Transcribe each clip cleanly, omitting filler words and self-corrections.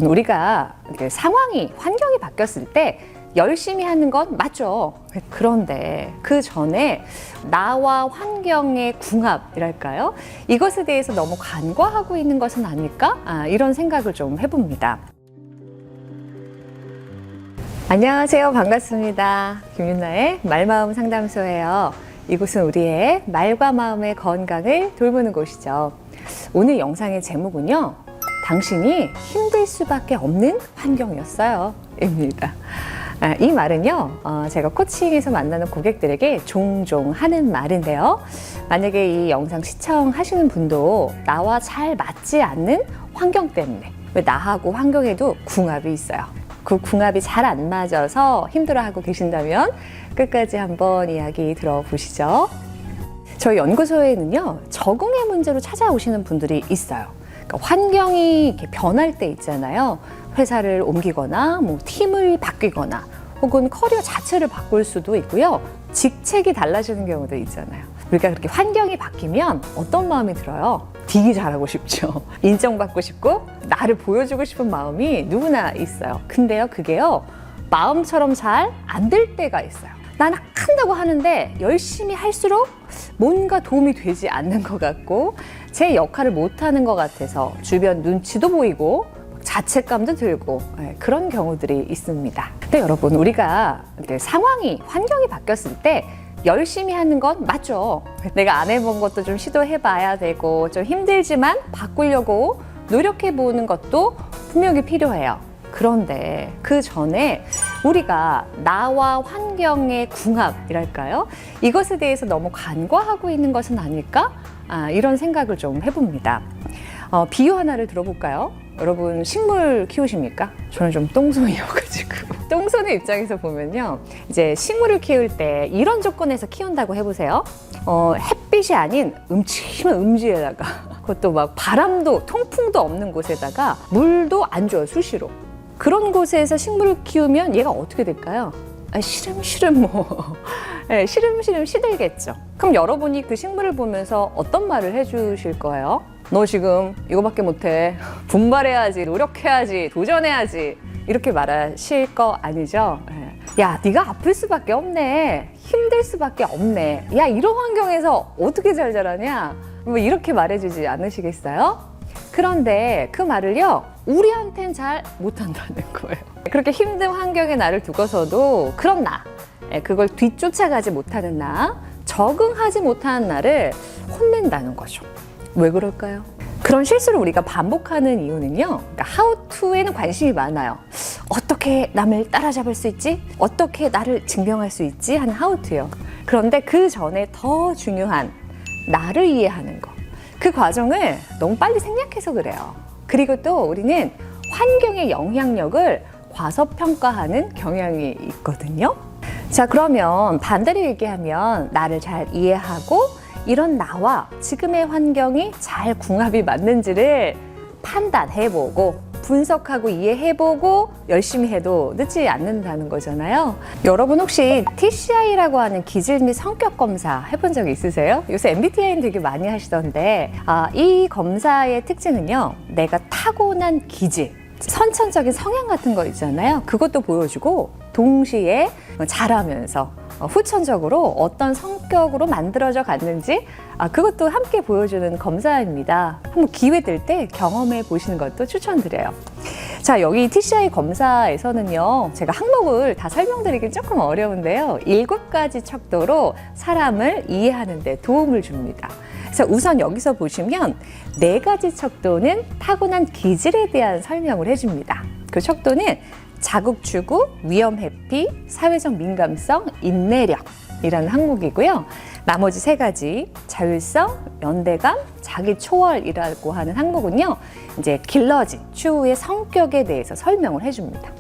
우리가 상황이, 환경이 바뀌었을 때 열심히 하는 건 맞죠. 그런데 그 전에 나와 환경의 궁합이랄까요? 이것에 대해서 너무 간과하고 있는 것은 아닐까? 이런 생각을 좀 해봅니다. 안녕하세요. 반갑습니다. 김윤나의 말마음 상담소예요. 이곳은 우리의 말과 마음의 건강을 돌보는 곳이죠. 오늘 영상의 제목은요, 당신이 힘들 수밖에 없는 환경이었어요 입니다. 이 말은요, 제가 코칭에서 만나는 고객들에게 종종 하는 말인데요, 만약에 이 영상 시청하시는 분도 나와 잘 맞지 않는 환경 때문에, 왜 나하고 환경에도 궁합이 있어요. 그 궁합이 잘 안 맞아서 힘들어하고 계신다면 끝까지 한번 이야기 들어보시죠. 저희 연구소에는요, 적응의 문제로 찾아오시는 분들이 있어요. 그러니까 환경이 이렇게 변할 때 있잖아요. 회사를 옮기거나 팀을 바뀌거나 혹은 커리어 자체를 바꿀 수도 있고요. 직책이 달라지는 경우도 있잖아요. 우리가 그렇게 환경이 바뀌면 어떤 마음이 들어요? 되게 잘하고 싶죠. 인정받고 싶고 나를 보여주고 싶은 마음이 누구나 있어요. 근데요, 그게요, 마음처럼 잘 안 될 때가 있어요. 나는 한다고 하는데 열심히 할수록 뭔가 도움이 되지 않는 것 같고 제 역할을 못하는 것 같아서 주변 눈치도 보이고 자책감도 들고 그런 경우들이 있습니다. 근데 여러분, 우리가 상황이, 환경이 바뀌었을 때 열심히 하는 건 맞죠. 내가 안 해본 것도 좀 시도해봐야 되고 좀 힘들지만 바꾸려고 노력해보는 것도 분명히 필요해요. 그런데 그 전에 우리가 나와 환경의 궁합이랄까요? 이것에 대해서 너무 간과하고 있는 것은 아닐까? 이런 생각을 좀 해봅니다. 비유 하나를 들어볼까요? 여러분, 식물 키우십니까? 저는 좀 똥손이어가지고. 똥손의 입장에서 보면요, 이제 식물을 키울 때 이런 조건에서 키운다고 해보세요. 햇빛이 아닌 음침한 음지에다가, 그것도 막 바람도, 통풍도 없는 곳에다가 물도 안 줘요, 수시로. 그런 곳에서 식물을 키우면 얘가 어떻게 될까요? 시름시름 시름시름 시들겠죠. 그럼 여러분이 그 식물을 보면서 어떤 말을 해주실 거예요? 너 지금 이거밖에 못해. 분발해야지, 노력해야지, 도전해야지. 이렇게 말하실 거 아니죠? 야, 네가 아플 수밖에 없네. 힘들 수밖에 없네. 야, 이런 환경에서 어떻게 잘 자라냐? 이렇게 말해주지 않으시겠어요? 그런데 그 말을요, 우리한텐 잘 못한다는 거예요. 그렇게 힘든 환경에 나를 두고서도 그런 나, 그걸 뒤쫓아가지 못하는 나, 적응하지 못하는 나를 혼낸다는 거죠. 왜 그럴까요? 그런 실수를 우리가 반복하는 이유는요, 그러니까 how to에는 관심이 많아요. 어떻게 남을 따라잡을 수 있지? 어떻게 나를 증명할 수 있지? 하는 how to요. 그런데 그 전에 더 중요한 나를 이해하는 거, 그 과정을 너무 빨리 생략해서 그래요. 그리고 또 우리는 환경의 영향력을 과소평가하는 경향이 있거든요. 자, 그러면 반대로 얘기하면 나를 잘 이해하고 이런 나와 지금의 환경이 잘 궁합이 맞는지를 판단해보고 분석하고 이해해보고 열심히 해도 늦지 않는다는 거잖아요. 여러분, 혹시 TCI라고 하는 기질 및 성격 검사 해본 적 있으세요? 요새 MBTI는 되게 많이 하시던데, 이 검사의 특징은요, 내가 타고난 기질, 선천적인 성향 같은 거 있잖아요. 그것도 보여주고 동시에 자라면서 후천적으로 어떤 성격으로 만들어져 갔는지 그것도 함께 보여주는 검사입니다. 한번 기회 될 때 경험해 보시는 것도 추천드려요. 자, 여기 TCI 검사에서는요, 제가 항목을 다 설명드리긴 조금 어려운데요, 7가지 척도로 사람을 이해하는 데 도움을 줍니다. 그래서 우선 여기서 보시면 4가지 척도는 타고난 기질에 대한 설명을 해줍니다. 그 척도는 자국 추구, 위험 회피, 사회적 민감성, 인내력이라는 항목이고요. 나머지 3가지 자율성, 연대감, 자기 초월이라고 하는 항목은요, 이제 길러진 추후의 성격에 대해서 설명을 해줍니다.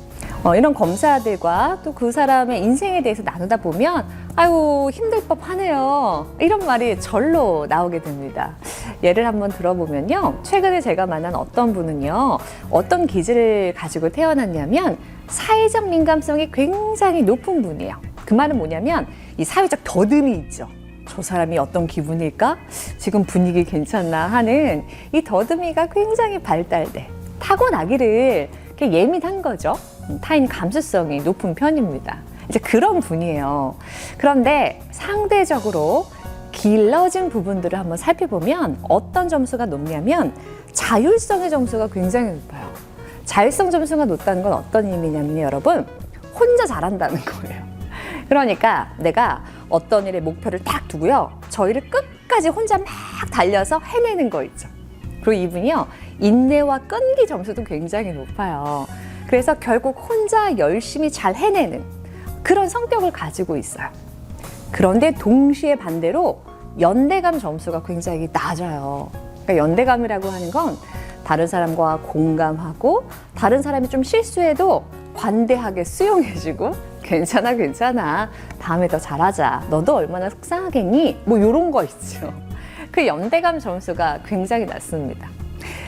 이런 검사들과 또 그 사람의 인생에 대해서 나누다 보면 아유, 힘들 법하네요, 이런 말이 절로 나오게 됩니다. 예를 한번 들어보면요, 최근에 제가 만난 어떤 분은요, 어떤 기질을 가지고 태어났냐면 사회적 민감성이 굉장히 높은 분이에요. 그 말은 뭐냐면 이 사회적 더듬이 있죠. 저 사람이 어떤 기분일까? 지금 분위기 괜찮나 하는 이 더듬이가 굉장히 발달돼. 타고나기를 예민한 거죠. 타인 감수성이 높은 편입니다. 이제 그런 분이에요. 그런데 상대적으로 길러진 부분들을 한번 살펴보면 어떤 점수가 높냐면 자율성의 점수가 굉장히 높아요. 자율성 점수가 높다는 건 어떤 의미냐면요, 여러분, 혼자 잘한다는 거예요. 그러니까 내가 어떤 일에 목표를 딱 두고요, 저 일을 끝까지 혼자 막 달려서 해내는 거 있죠. 그리고 이분이요, 인내와 끈기 점수도 굉장히 높아요. 그래서 결국 혼자 열심히 잘 해내는 그런 성격을 가지고 있어요. 그런데 동시에 반대로 연대감 점수가 굉장히 낮아요. 그러니까 연대감이라고 하는 건 다른 사람과 공감하고 다른 사람이 좀 실수해도 관대하게 수용해주고 괜찮아 괜찮아 다음에 더 잘하자 너도 얼마나 속상하겠니 뭐 이런 거 있죠. 그 연대감 점수가 굉장히 낮습니다.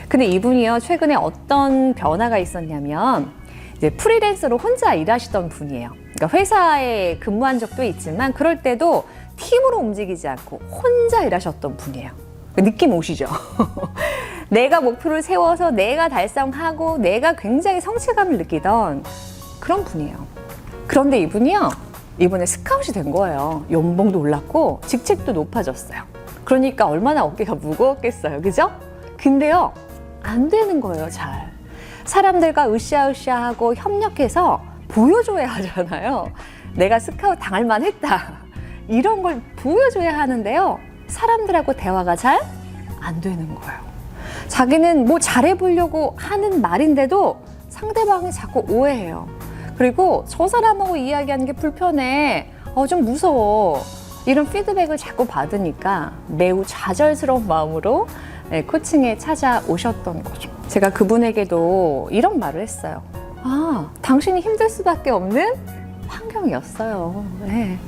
근데 이분이요, 최근에 어떤 변화가 있었냐면 이제 프리랜서로 혼자 일하시던 분이에요. 그러니까 회사에 근무한 적도 있지만 그럴 때도 팀으로 움직이지 않고 혼자 일하셨던 분이에요. 느낌 오시죠? 내가 목표를 세워서 내가 달성하고 내가 굉장히 성취감을 느끼던 그런 분이에요. 그런데 이분이요, 이번에 스카웃이 된 거예요. 연봉도 올랐고 직책도 높아졌어요. 그러니까 얼마나 어깨가 무거웠겠어요, 그죠? 근데요, 안 되는 거예요, 잘. 사람들과 으쌰으쌰하고 협력해서 보여줘야 하잖아요. 내가 스카웃 당할 만했다, 이런 걸 보여줘야 하는데요, 사람들하고 대화가 잘 안 되는 거예요. 자기는 뭐 잘해보려고 하는 말인데도 상대방이 자꾸 오해해요. 그리고 저 사람하고 이야기하는 게 불편해, 좀 무서워, 이런 피드백을 자꾸 받으니까 매우 좌절스러운 마음으로 코칭에 찾아오셨던 거죠. 제가 그분에게도 이런 말을 했어요. 당신이 힘들 수밖에 없는 환경이었어요. 네.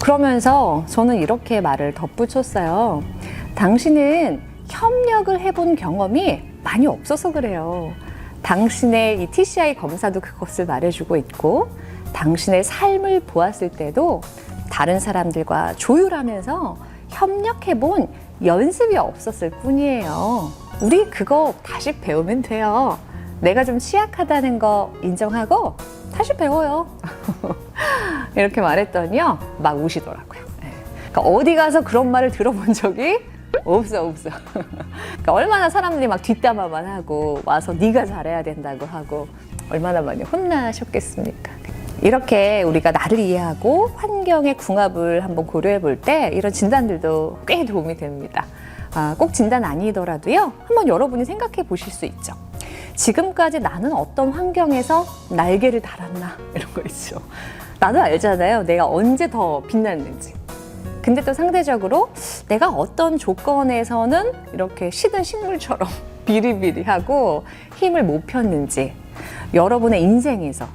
그러면서 저는 이렇게 말을 덧붙였어요. 당신은 협력을 해본 경험이 많이 없어서 그래요. 당신의 이 TCI 검사도 그것을 말해주고 있고, 당신의 삶을 보았을 때도 다른 사람들과 조율하면서 협력해본 연습이 없었을 뿐이에요. 우리 그거 다시 배우면 돼요. 내가 좀 취약하다는 거 인정하고 다시 배워요. 이렇게 말했더니요, 막 우시더라고요. 그러니까 어디 가서 그런 말을 들어본 적이 없어. 그러니까 얼마나 사람들이 막 뒷담화만 하고 와서 네가 잘해야 된다고 하고 얼마나 많이 혼나셨겠습니까? 이렇게 우리가 나를 이해하고 환경의 궁합을 한번 고려해 볼 때 이런 진단들도 꽤 도움이 됩니다. 꼭 진단 아니더라도요, 한번 여러분이 생각해 보실 수 있죠. 지금까지 나는 어떤 환경에서 날개를 달았나, 이런 거 있죠. 나도 알잖아요, 내가 언제 더 빛났는지. 근데 또 상대적으로 내가 어떤 조건에서는 이렇게 시든 식물처럼 비리비리하고 힘을 못 폈는지, 여러분의 인생에서,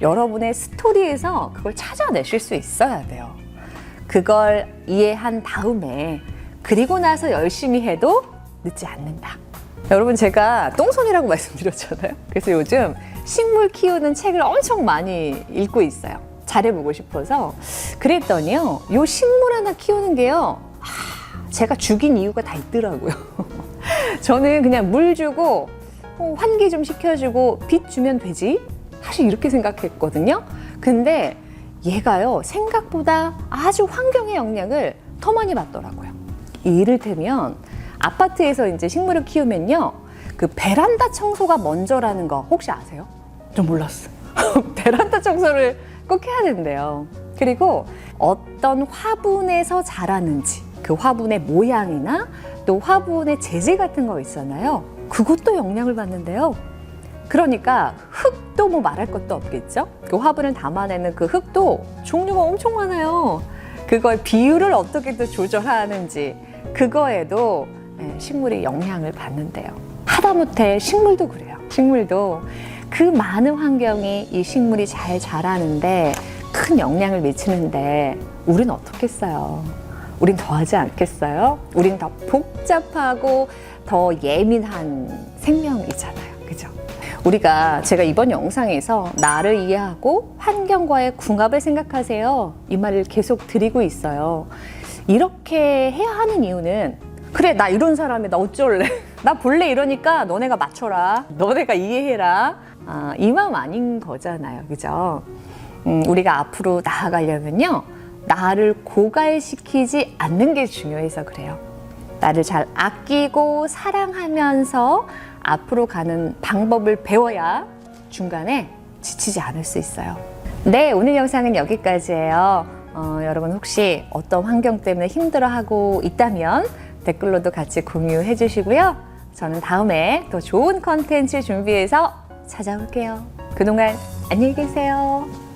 여러분의 스토리에서 그걸 찾아내실 수 있어야 돼요. 그걸 이해한 다음에 그리고 나서 열심히 해도 늦지 않는다. 여러분, 제가 똥손이라고 말씀드렸잖아요. 그래서 요즘 식물 키우는 책을 엄청 많이 읽고 있어요. 잘해보고 싶어서. 그랬더니요, 요 식물 하나 키우는 게요, 제가 죽인 이유가 다 있더라고요. 저는 그냥 물 주고 환기 좀 시켜주고 빛 주면 되지, 사실 이렇게 생각했거든요. 근데 얘가요, 생각보다 아주 환경의 영향을 더 많이 받더라고요. 이를테면 아파트에서 이제 식물을 키우면요, 그 베란다 청소가 먼저라는 거 혹시 아세요? 좀 몰랐어요. 베란다 청소를 꼭 해야 된대요. 그리고 어떤 화분에서 자라는지, 그 화분의 모양이나 또 화분의 재질 같은 거 있잖아요. 그것도 영향을 받는데요. 그러니까 흙도 뭐 말할 것도 없겠죠. 그 화분을 담아내는 그 흙도 종류가 엄청 많아요. 그걸 비율을 어떻게 또 조절하는지, 그거에도 식물이 영향을 받는데요. 하다못해 식물도 그래요. 식물도 그 많은 환경이 이 식물이 잘 자라는데 큰 영향을 미치는데, 우린 어떻겠어요? 우린 더 하지 않겠어요? 우린 더 복잡하고 더 예민한 생명이잖아요. 그죠? 제가 이번 영상에서 나를 이해하고 환경과의 궁합을 생각하세요, 이 말을 계속 드리고 있어요. 이렇게 해야 하는 이유는, 그래, 나 이런 사람이다, 어쩔래? 나 본래 이러니까 너네가 맞춰라, 너네가 이해해라. 이 마음 아닌 거잖아요. 그죠? 우리가 앞으로 나아가려면요. 나를 고갈시키지 않는 게 중요해서 그래요. 나를 잘 아끼고 사랑하면서 앞으로 가는 방법을 배워야 중간에 지치지 않을 수 있어요. 네, 오늘 영상은 여기까지예요. 여러분 혹시 어떤 환경 때문에 힘들어하고 있다면 댓글로도 같이 공유해 주시고요. 저는 다음에 더 좋은 컨텐츠 준비해서 찾아올게요. 그동안 안녕히 계세요.